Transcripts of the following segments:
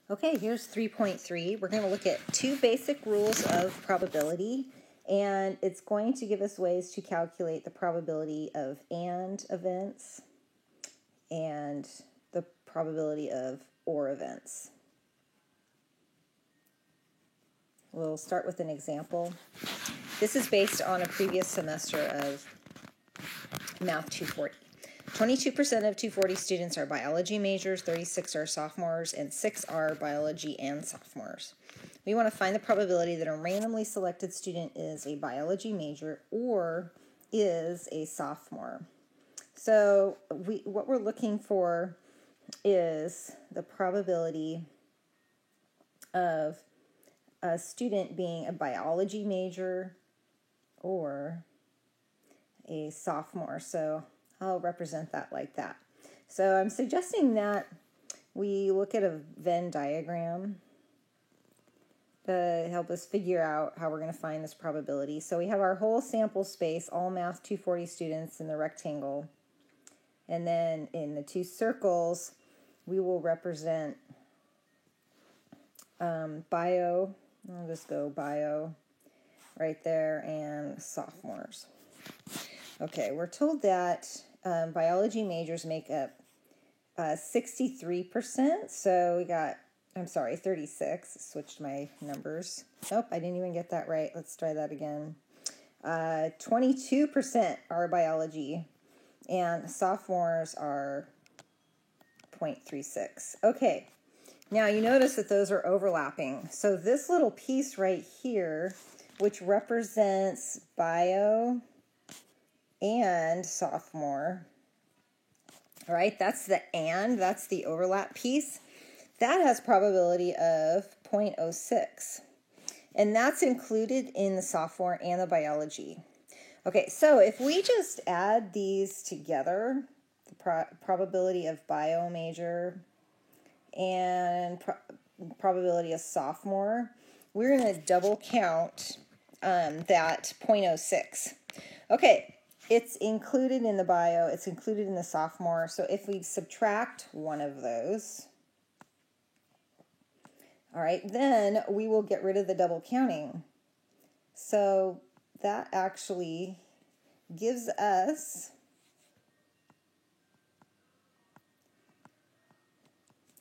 Okay, here's 3.3. We're going to look at two basic rules of probability, and it's going to give us ways to calculate the probability of and events and the probability of or events. We'll start with an example. This is based on a previous semester of Math 240. 22% of 240 students are biology majors, 36 are sophomores, and 6 are biology and sophomores. We want to find the probability that a randomly selected student is a biology major or is a sophomore. So what we're looking for is the probability of a student being a biology major or a sophomore. So I'll represent that like that. So I'm suggesting that we look at a Venn diagram to help us figure out how we're going to find this probability. So we have our whole sample space, all Math 240 students in the rectangle. And then in the two circles, we will represent bio. I'll just go bio right there and sophomores. Okay, we're told that biology majors make up 63%. So we got, 36. Switched my numbers. Nope, I didn't even get that right. Let's try that again. 22% are biology, and sophomores are 0.36. Okay, now you notice that those are overlapping. So this little piece right here, which represents bio and sophomore, all right, that's the overlap piece. That has probability of 0.06, and that's included in the sophomore and the biology. Okay, so if we just add these together, the probability of bio major and probability of sophomore, we're going to double count that 0.06. Okay, it's included in the bio, it's included in the sophomore, so if we subtract one of those, all right, then we will get rid of the double counting. So that actually gives us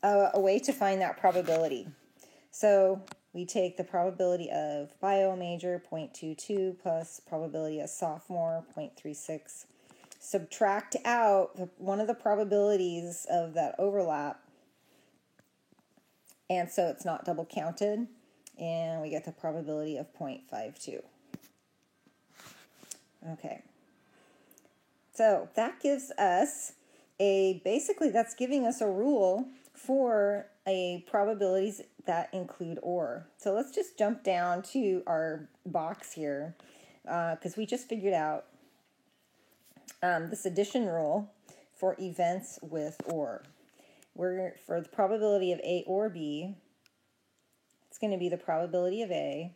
a way to find that probability. So we take the probability of bio major, 0.22, plus probability of sophomore, 0.36. Subtract out one of the probabilities of that overlap, and so it's not double counted, and we get the probability of 0.52. Okay. So that gives us basically that's giving us a rule for probabilities that include or. So let's just jump down to our box here because we just figured out this addition rule for events with or. For the probability of A or B, it's going to be the probability of A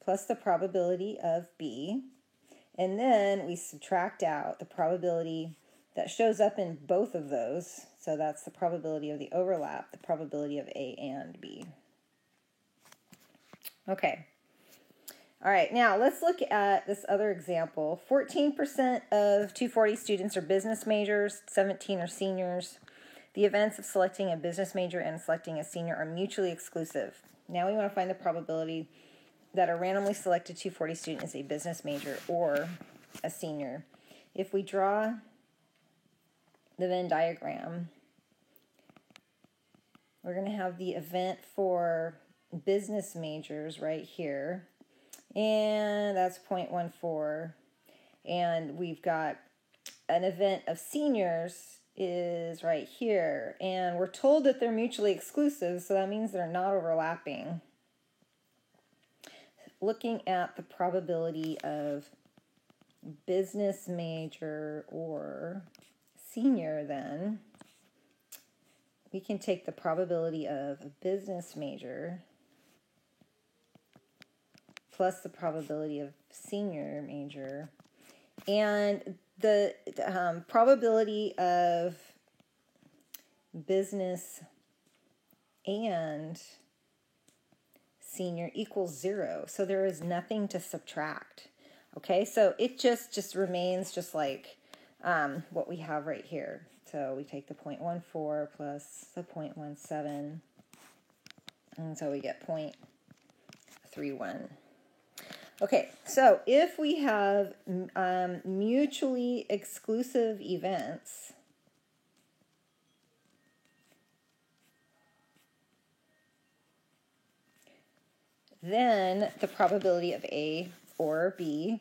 plus the probability of B. And then we subtract out the probability that shows up in both of those. So that's the probability of the overlap, the probability of A and B. Okay. All right, now let's look at this other example. 14% of 240 students are business majors, 17 are seniors. The events of selecting a business major and selecting a senior are mutually exclusive. Now we want to find the probability that a randomly selected 240 student is a business major or a senior. If we draw the Venn diagram, we're going to have the event for business majors right here, and that's 0.14. And we've got an event of seniors is right here, and we're told that they're mutually exclusive, so that means they're not overlapping. Looking at the probability of business major or senior, then we can take the probability of a business major plus the probability of senior major, and the probability of business and senior equals 0. So there is nothing to subtract. Okay, so it just remains just like what we have right here. So we take the 0.14 plus the 0.17, and so we get 0.31. Okay, so if we have mutually exclusive events, then the probability of A or B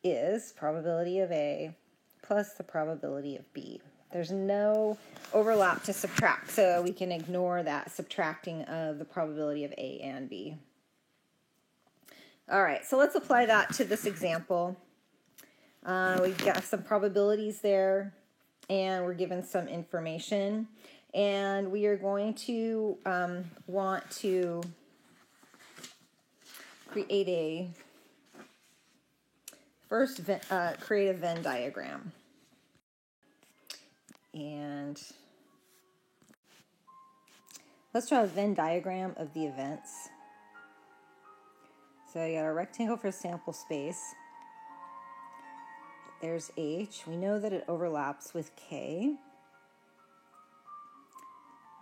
is probability of A plus the probability of B. There's no overlap to subtract, so we can ignore that subtracting of the probability of A and B. All right, so let's apply that to this example. We've got some probabilities there, and we're given some information. And we are going to want to create create a Venn diagram. And let's draw a Venn diagram of the events. So you got a rectangle for sample space. There's H. We know that it overlaps with K.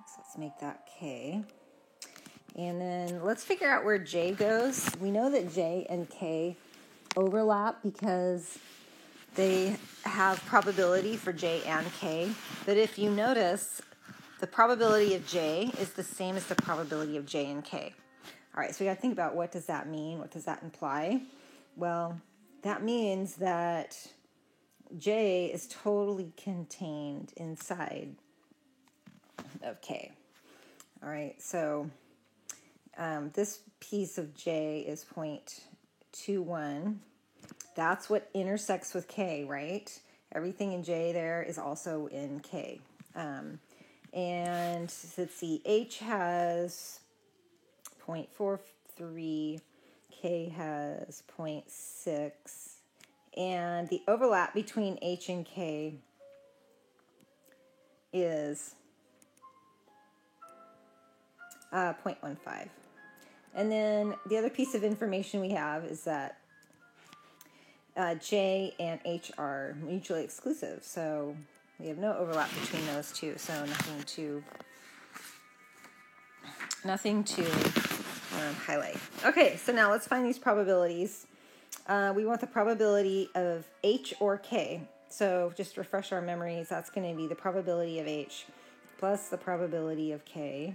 So let's make that K. And then let's figure out where J goes. We know that J and K overlap because they have probability for J and K. But if you notice, the probability of J is the same as the probability of J and K. All right, so we got to think about what does that mean? What does that imply? Well, that means that J is totally contained inside of K. All right, so this piece of J is 0.21. That's what intersects with K, right? Everything in J there is also in K. And let's see, H has 0.43, K has 0.6, and the overlap between H and K is 0.15. And then the other piece of information we have is that J and H are mutually exclusive, so we have no overlap between those two, so nothing to highlight. Okay, so now let's find these probabilities. We want the probability of H or K. So just to refresh our memories, that's going to be the probability of H plus the probability of K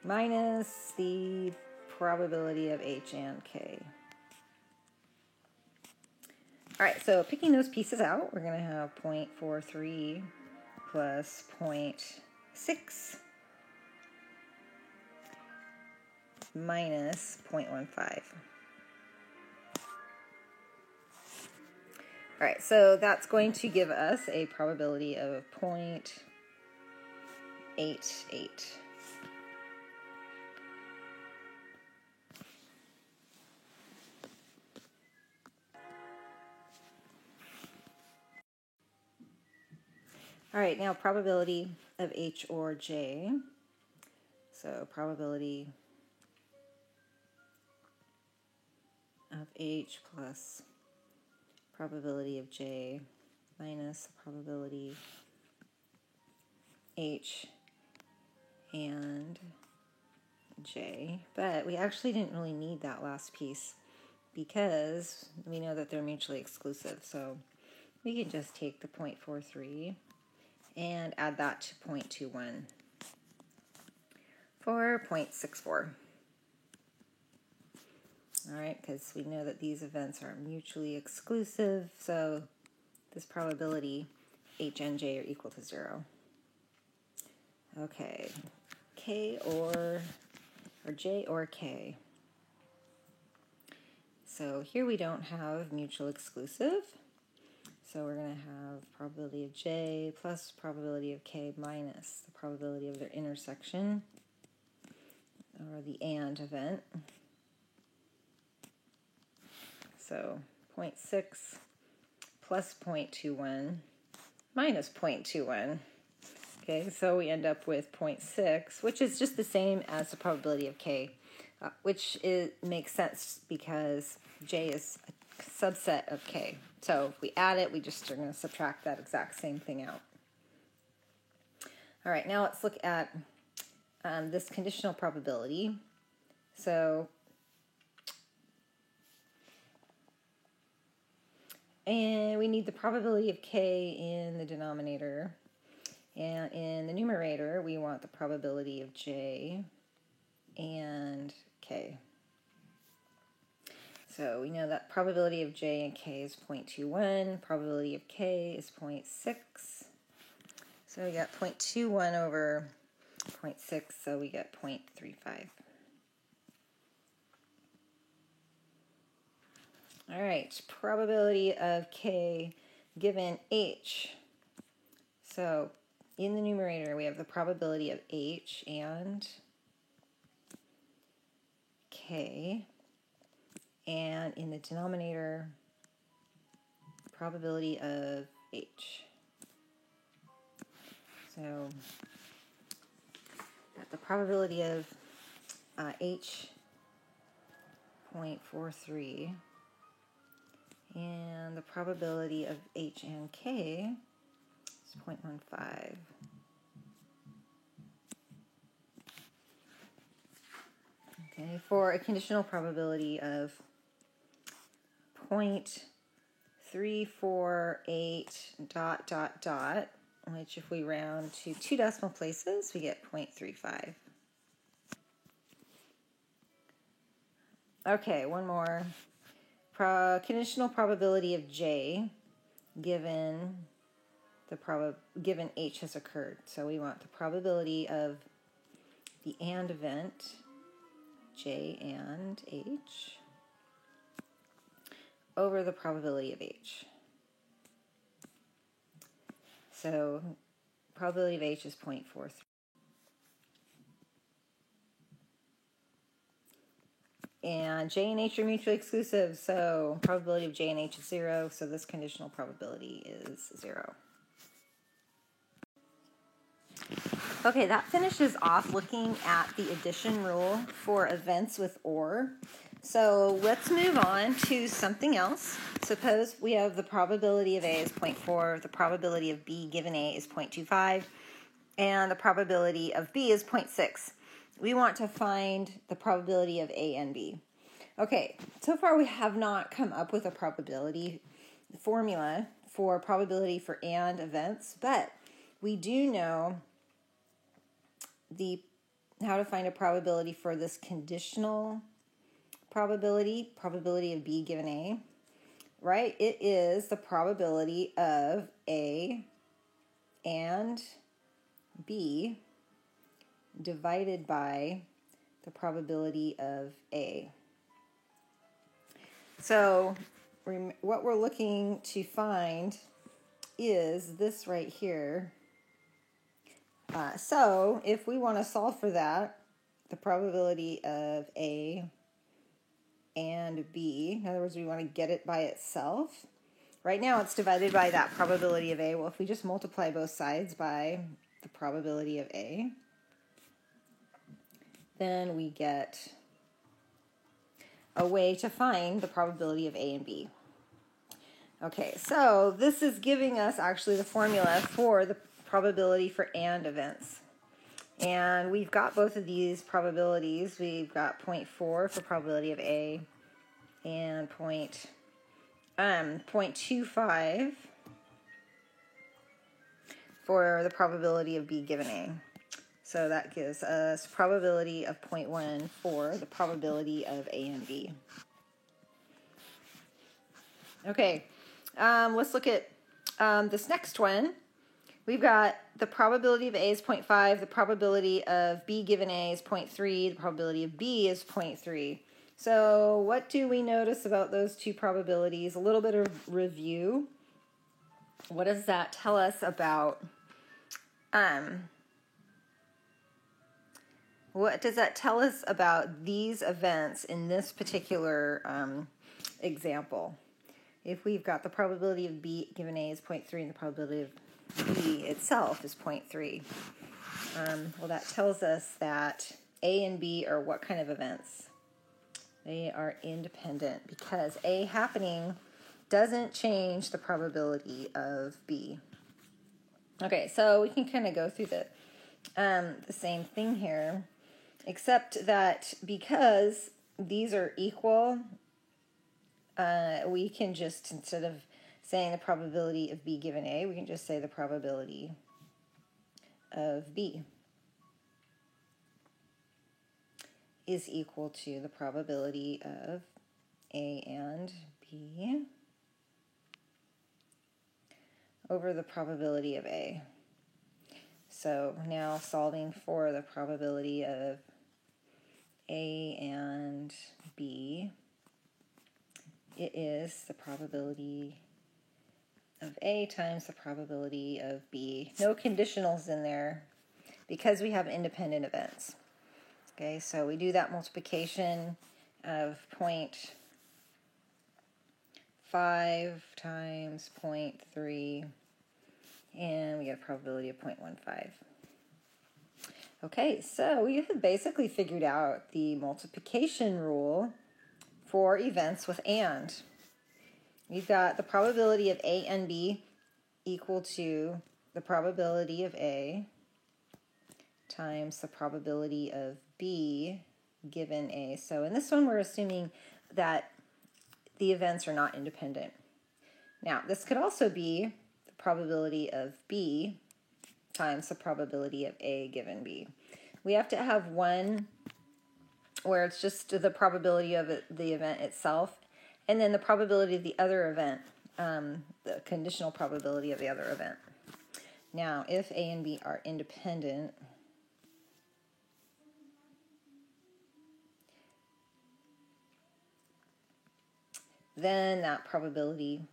minus the probability of H and K. All right, so picking those pieces out, we're going to have 0.43 plus 0.6 minus 0.15. All right, so that's going to give us a probability of 0.88. All right, now probability of H or J. So probability of H plus probability of J minus probability H and J. But we actually didn't really need that last piece because we know that they're mutually exclusive. So we can just take the 0.43 and add that to 0.21 for 0.64. All right, because we know that these events are mutually exclusive, so this probability H and J are equal to 0. Okay, K or J or K. So here we don't have mutual exclusive. So we're going to have probability of J plus probability of K minus the probability of their intersection, or the AND event. So 0.6 plus 0.21 minus 0.21 Okay, so we end up with 0.6, which is just the same as the probability of K, which makes sense because J is a subset of K. So if we add it, we just are going to subtract that exact same thing out. All right, now let's look at this conditional probability. So, and we need the probability of K in the denominator. And in the numerator, we want the probability of J and K. So we know that probability of J and K is 0.21, probability of K is 0.6. So we got 0.21 over 0.6, so we get 0.35. All right, probability of K given H. So in the numerator, we have the probability of H and K. And in the denominator, probability of H. So at the probability of H, 0.43, and the probability of H and K is 0.15. Okay, for a conditional probability of 0.348 ... which if we round to 2 decimal places, we get 0.35. Okay, one more. Conditional probability of J given given H has occurred. So we want the probability of the AND event, J and H, over the probability of H. So probability of H is 0.43. And J and H are mutually exclusive, so probability of J and H is 0, so this conditional probability is 0. Okay, that finishes off looking at the addition rule for events with OR. So let's move on to something else. Suppose we have the probability of A is 0.4, the probability of B given A is 0.25, and the probability of B is 0.6. We want to find the probability of A and B. Okay, so far we have not come up with a probability formula for probability for AND events, but we do know how to find a probability for this conditional probability of B given A, right? It is the probability of A and B divided by the probability of A. So what we're looking to find is this right here. So if we want to solve for that, the probability of A and B, in other words, we want to get it by itself. Right now it's divided by that probability of A. Well, if we just multiply both sides by the probability of A, then we get a way to find the probability of A and B. Okay, so this is giving us actually the formula for the probability for AND events. And we've got both of these probabilities. We've got 0.4 for probability of A and 0.25 for the probability of B given A. So that gives us probability of 0.1 for the probability of A and B. Okay, let's look at this next one. We've got the probability of A is 0.5, the probability of B given A is 0.3, the probability of B is 0.3. So what do we notice about those two probabilities? A little bit of review. What does that tell us about, what does that tell us about these events in this particular example? If we've got the probability of B given A is 0.3 and the probability of B itself is 0.3. Well, that tells us that A and B are what kind of events? They are independent because A happening doesn't change the probability of B. Okay, so we can kind of go through the same thing here, except that because these are equal, we can just, instead of saying the probability of B given A, we can just say the probability of B is equal to the probability of A and B over the probability of A. So now solving for the probability of A and B, it is the probability of A times the probability of B. No conditionals in there because we have independent events. Okay, so we do that multiplication of 0.5 times 0.3, and we get a probability of 0.15. Okay, so we have basically figured out the multiplication rule for events with AND. We've got the probability of A and B equal to the probability of A times the probability of B given A. So in this one, we're assuming that the events are not independent. Now, this could also be the probability of B times the probability of A given B. We have to have one where it's just the probability of the event itself, and then the probability of the other event, the conditional probability of the other event. Now, if A and B are independent, then that probability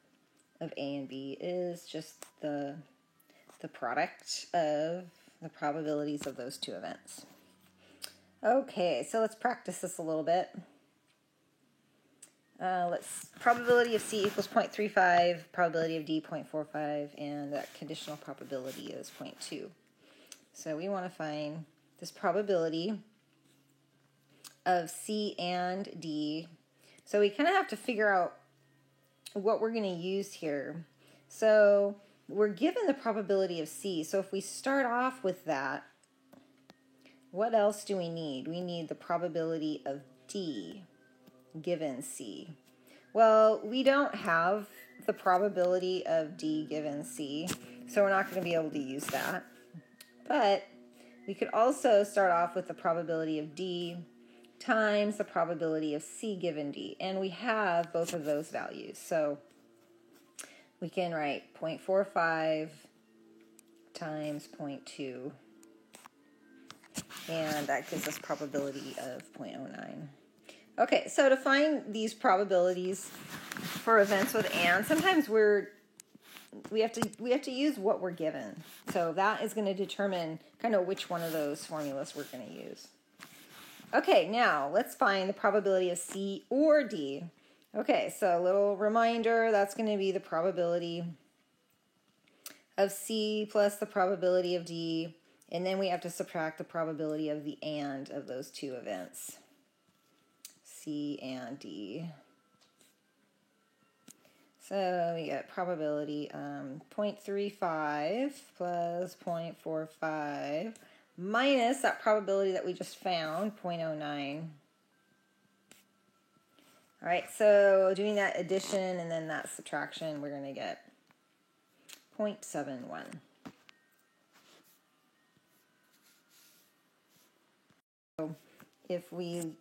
of A and B is just the product of the probabilities of those two events. Okay, so let's practice this a little bit. Probability of C equals 0.35, probability of D 0.45, and that conditional probability is 0.2. So we want to find this probability of C and D. So we kind of have to figure out what we're going to use here. So we're given the probability of C. So if we start off with that, what else do we need? We need the probability of D given C. Well, we don't have the probability of D given C, so we're not going to be able to use that. But we could also start off with the probability of D times the probability of C given D, and we have both of those values. So we can write 0.45 times 0.2, and that gives us probability of 0.09. Okay, so to find these probabilities for events with AND, sometimes we have to use what we're given. So that is going to determine kind of which one of those formulas we're going to use. Okay, now let's find the probability of C or D. Okay, so a little reminder, that's going to be the probability of C plus the probability of D, and then we have to subtract the probability of the AND of those two events, C and D. So we get probability 0.35 plus 0.45 minus that probability that we just found, 0.09. All right, so doing that addition and then that subtraction, we're going to get 0.71. So if we,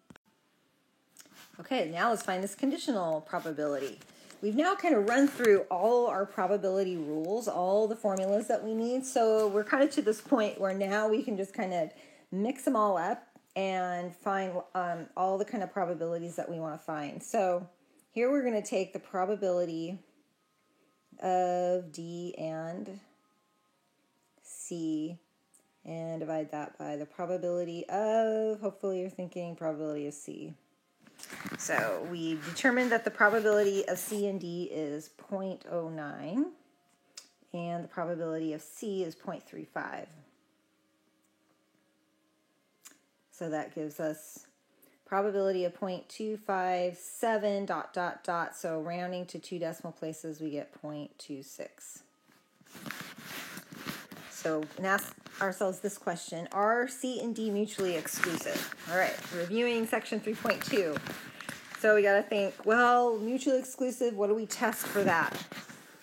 okay, now let's find this conditional probability. We've now kind of run through all our probability rules, all the formulas that we need. So we're kind of to this point where now we can just kind of mix them all up and find all the kind of probabilities that we want to find. So here we're going to take the probability of D and C and divide that by the probability of, hopefully you're thinking probability of C. So we determined that the probability of C and D is 0.09, and the probability of C is 0.35. So that gives us probability of 0.257 dot dot dot. So rounding to 2 decimal places, we get 0.26. So we can ask ourselves this question: are C and D mutually exclusive? All right, reviewing section 3.2. So we got to think, well, mutually exclusive, what do we test for that?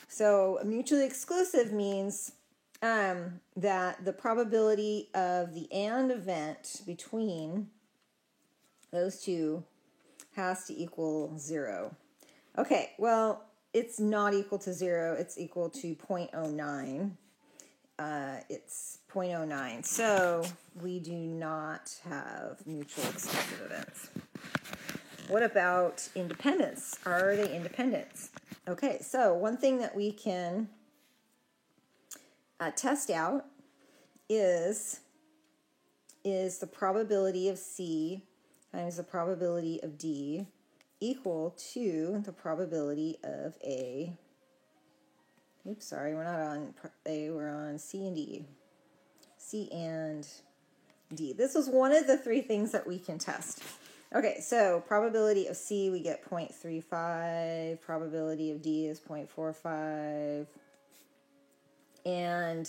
So mutually exclusive means that the probability of the AND event between those two has to equal 0. Okay, well, it's not equal to 0. It's equal to 0.09. It's 0.09. So we do not have mutual exclusive events. What about independence? Are they independents? Okay, so one thing that we can test out is the probability of C times the probability of D equal to the probability of A. Oops, sorry, we're not on A, we're on C and D. C and D. This was one of the 3 things that we can test. Okay, so probability of C, we get 0.35. Probability of D is 0.45. And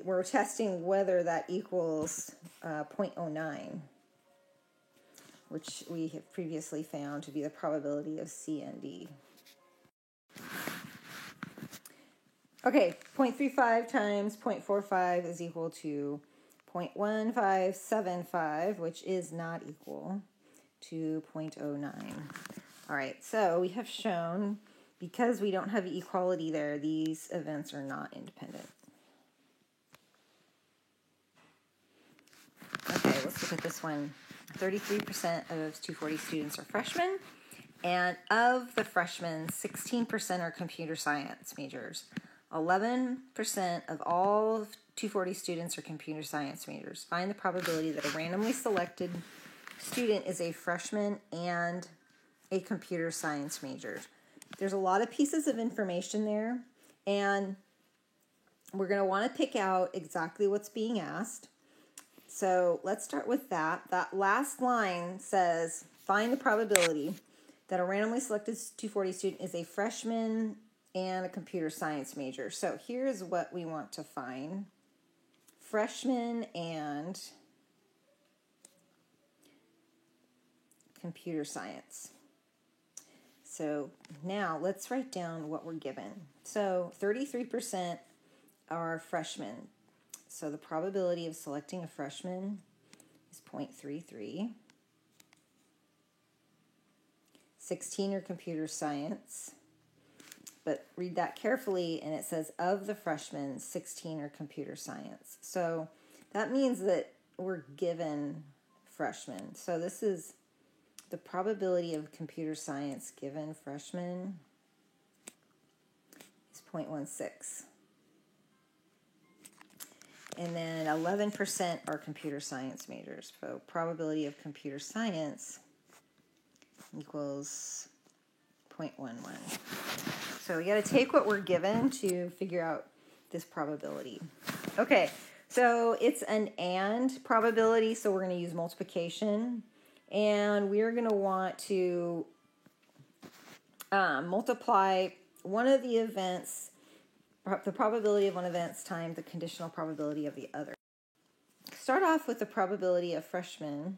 we're testing whether that equals 0.09, which we have previously found to be the probability of C and D. Okay, 0.35 times 0.45 is equal to 0.1575, which is not equal to 0.09. All right, so we have shown, because we don't have equality there, these events are not independent. Okay, let's look at this one. 33% of 240 students are freshmen, and of the freshmen, 16% are computer science majors. 11% of all 240 students are computer science majors. Find the probability that a randomly selected student is a freshman and a computer science major. There's a lot of pieces of information there, and we're going to want to pick out exactly what's being asked. So let's start with that. That last line says, find the probability that a randomly selected 240 student is a freshman and a computer science major. So here's what we want to find. Freshman and computer science. So now let's write down what we're given. So 33% are freshmen. So the probability of selecting a freshman is 0.33. 16 are computer science. But read that carefully, and it says of the freshmen, 16 are computer science. So that means that we're given freshmen. So this is the probability of computer science given freshmen is 0.16. And then 11% are computer science majors. So probability of computer science equals 0.11. So we got to take what we're given to figure out this probability. Okay, so it's an AND probability, so we're going to use multiplication. And we're going to want to multiply one of the events, the probability of one event times the conditional probability of the other. Start off with the probability of freshmen.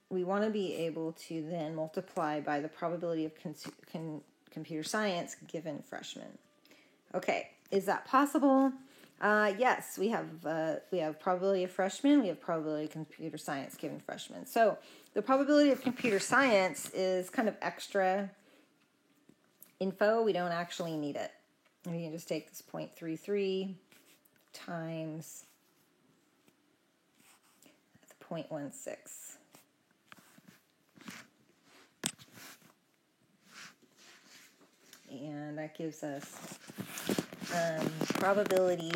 We want to be able to then multiply by the probability of computer science given freshmen. Okay, is that possible? Yes, we have probability of freshmen, we have probability of computer science given freshmen. So the probability of computer science is kind of extra info. We don't actually need it. We can just take this 0.33 times the 0.16. And that gives us probability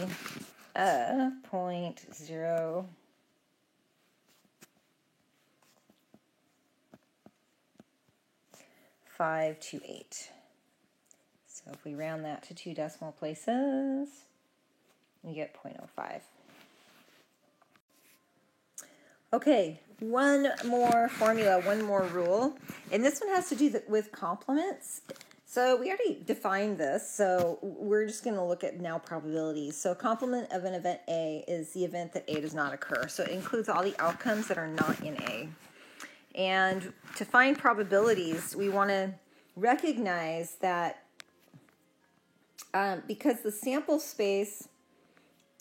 of 0.0528. So So if we round that to 2 decimal places, we get 0.05. Okay, one more formula, one more rule, and this one has to do with complements. So we already defined this, so we're just going to look at now probabilities. So a complement of an event A is the event that A does not occur. So it includes all the outcomes that are not in A. And to find probabilities, we want to recognize that because the sample space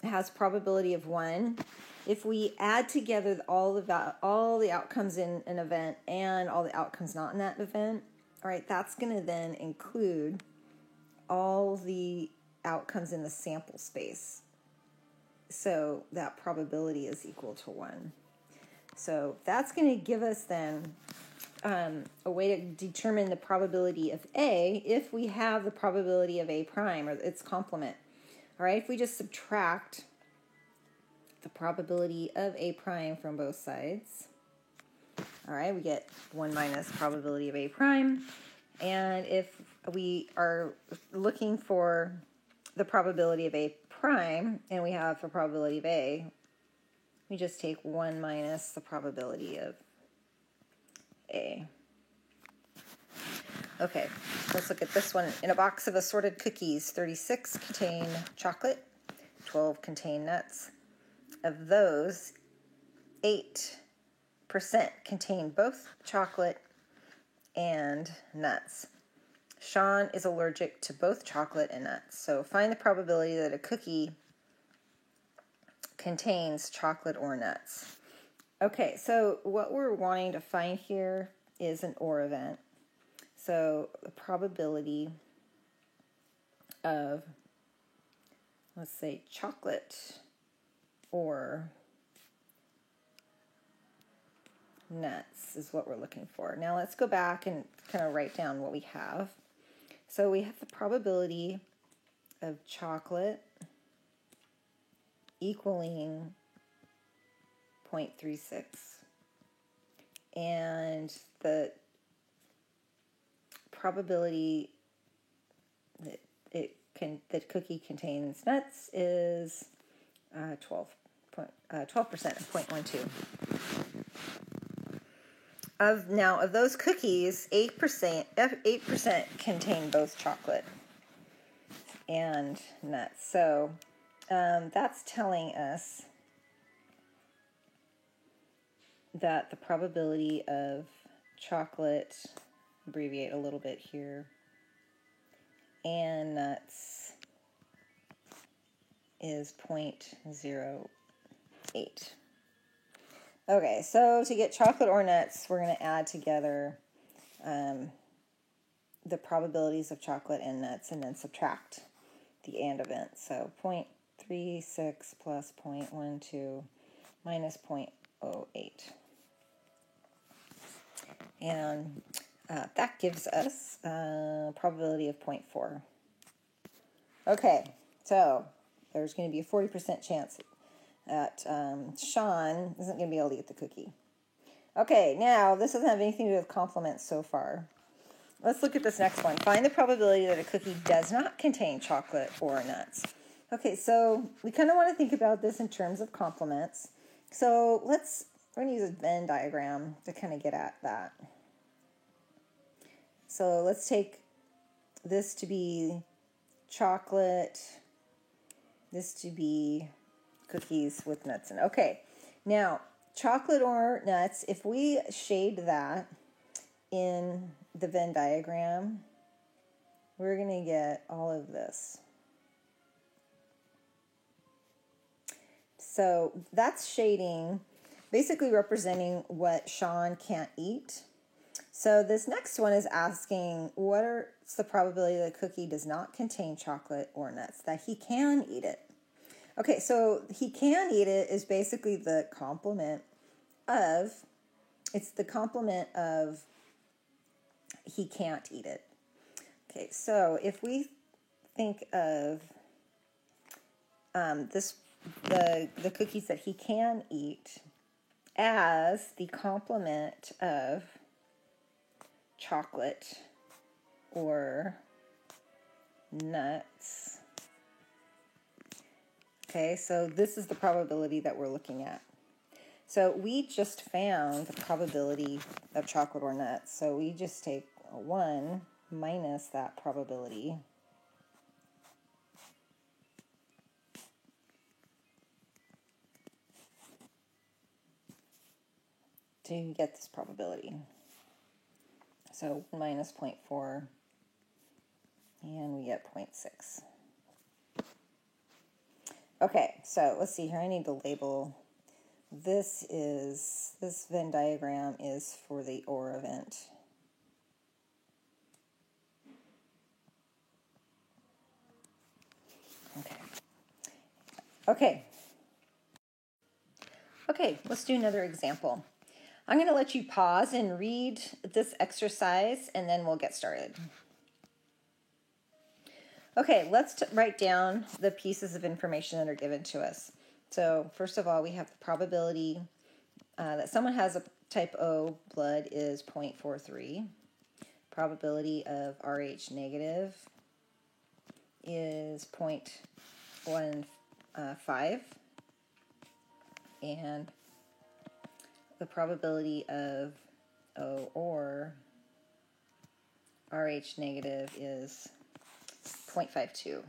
has probability of 1, if we add together all the outcomes in an event and all the outcomes not in that event, all right, that's going to then include all the outcomes in the sample space. So that probability is equal to 1. So that's going to give us then a way to determine the probability of A if we have the probability of A prime, or its complement. All right, if we just subtract the probability of A prime from both sides, all right, we get 1 minus probability of A prime. And if we are looking for the probability of A prime, and we have the probability of A, we just take 1 minus the probability of A. Okay, let's look at this one. In a box of assorted cookies, 36 contain chocolate, 12 contain nuts. Of those, 8% contain both chocolate and nuts. Sean is allergic to both chocolate and nuts. So find the probability that a cookie contains chocolate or nuts. Okay, so what we're wanting to find here is an OR event. So the probability of, let's say, chocolate or nuts is what we're looking for. Now let's go back and kind of write down what we have. So we have the probability of chocolate equaling 0.36, and the probability that the cookie contains nuts is 12% of 0.12. Of those cookies, 8% contain both chocolate and nuts. So that's telling us that the probability of chocolate, abbreviate a little bit here, and nuts is 0.08. Okay, so to get chocolate or nuts, we're going to add together the probabilities of chocolate and nuts and then subtract the AND event. So 0.36 plus 0.12 minus 0.08. And that gives us a probability of 0.4. Okay, so there's going to be a 40% chance that Sean isn't going to be able to eat the cookie. Okay, now this doesn't have anything to do with complements so far. Let's look at this next one. Find the probability that a cookie does not contain chocolate or nuts. Okay, so we kind of want to think about this in terms of complements. So we're going to use a Venn diagram to kind of get at that. So let's take this to be chocolate, this to be cookies with nuts in it. Okay, now chocolate or nuts, if we shade that in the Venn diagram, we're going to get all of this. So that's shading, basically representing what Sean can't eat. So this next one is asking what's the probability that a cookie does not contain chocolate or nuts, that he can eat it. Okay, so he can eat it is basically the complement of, it's the complement of he can't eat it. Okay, so if we think of the cookies that he can eat as the complement of chocolate or nuts. Okay, so this is the probability that we're looking at. So we just found the probability of chocolate or nuts. So we just take 1 minus that probability. To get this probability. So 1 minus 0.4, and we get 0.6. Okay, so let's see here. I need to label. This Venn diagram is for the OR event. Okay, let's do another example. I'm going to let you pause and read this exercise, and then we'll get started. Okay, let's write down the pieces of information that are given to us. So first of all, we have the probability that someone has a type O blood is 0.43. Probability of Rh negative is 0.15. And the probability of O or Rh negative is 0.52.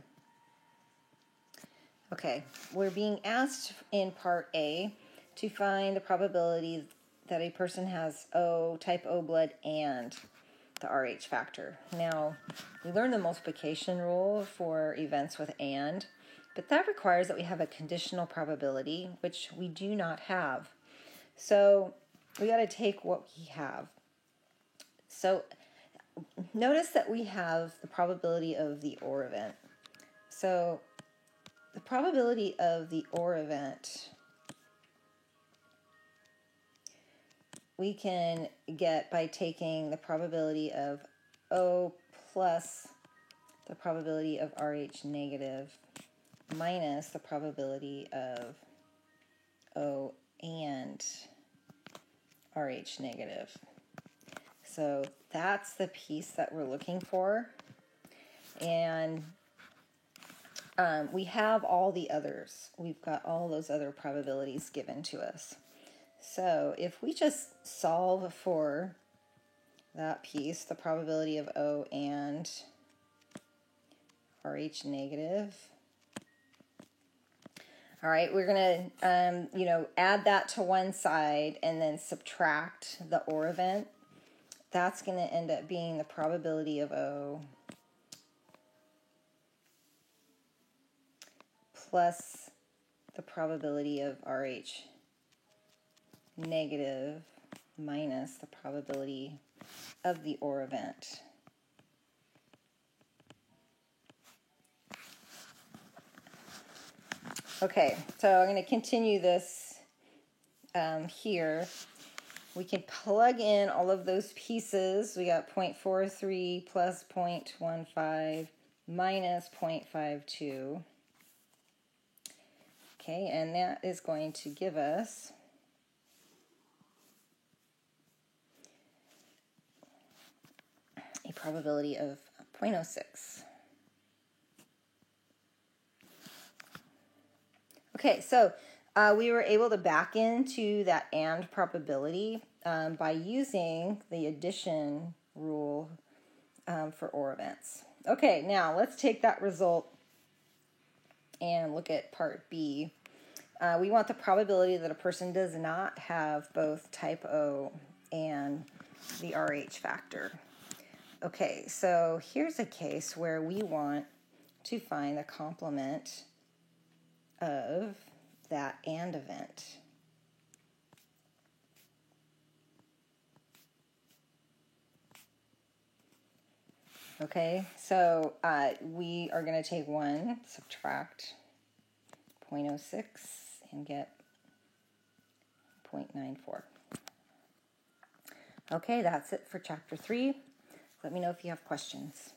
Okay, we're being asked in part A to find the probability that a person has type O blood and the Rh factor. Now, we learned the multiplication rule for events with and, but that requires that we have a conditional probability, which we do not have. So we got to take what we have. So notice that we have the probability of the OR event. So the probability of the OR event we can get by taking the probability of O plus the probability of Rh negative minus the probability of O and Rh negative. So that's the piece that we're looking for. And we have all the others. We've got all those other probabilities given to us. So if we just solve for that piece, the probability of O and Rh negative. All right, we're going to, add that to one side and then subtract the OR event. That's going to end up being the probability of O plus the probability of Rh negative minus the probability of the OR event. Okay, so I'm going to continue this here. We can plug in all of those pieces. We got 0.43 plus 0.15 minus 0.52. Okay, and that is going to give us a probability of 0.06. Okay, so we were able to back into that and probability by using the addition rule for OR events. Okay, now let's take that result and look at part B. We want the probability that a person does not have both type O and the Rh factor. Okay, so here's a case where we want to find the complement of that and event. Okay, so we are going to take 1, subtract 0.06, and get 0.94. Okay, that's it for chapter 3. Let me know if you have questions.